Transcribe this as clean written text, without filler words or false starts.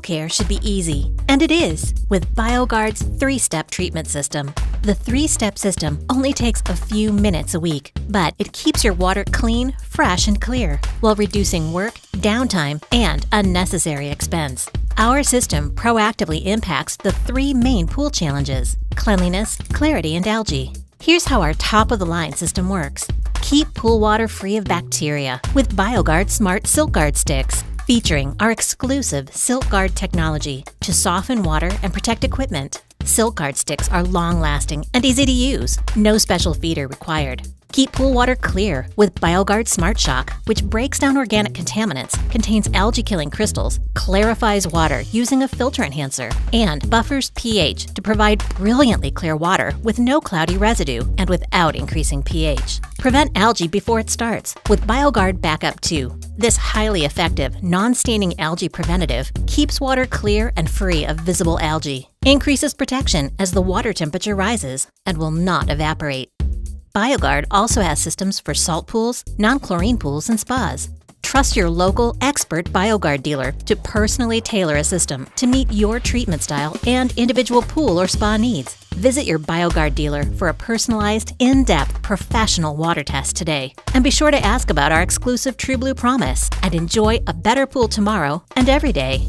Pool care should be easy, and it is, with BioGuard's 3-step treatment system. The 3-step system only takes a few minutes a week, but it keeps your water clean, fresh, and clear, while reducing work, downtime, and unnecessary expense. Our system proactively impacts the 3 main pool challenges: cleanliness, clarity, and algae. Here's how our top-of-the-line system works. Keep pool water free of bacteria with BioGuard Smart Silk Guard Sticks, featuring our exclusive Silk Guard technology to soften water and protect equipment. Silk Guard sticks are long-lasting and easy to use. No special feeder required. Keep pool water clear with BioGuard Smart Shock, which breaks down organic contaminants, contains algae-killing crystals, clarifies water using a filter enhancer, and buffers pH to provide brilliantly clear water with no cloudy residue and without increasing pH. Prevent algae before it starts with BioGuard Backup 2. This highly effective, non-staining algae preventative keeps water clear and free of visible algae, increases protection as the water temperature rises, and will not evaporate. BioGuard also has systems for salt pools, non-chlorine pools, and spas. Trust your local, expert BioGuard dealer to personally tailor a system to meet your treatment style and individual pool or spa needs. Visit your BioGuard dealer for a personalized, in-depth, professional water test today. And be sure to ask about our exclusive True Blue Promise and enjoy a better pool tomorrow and every day.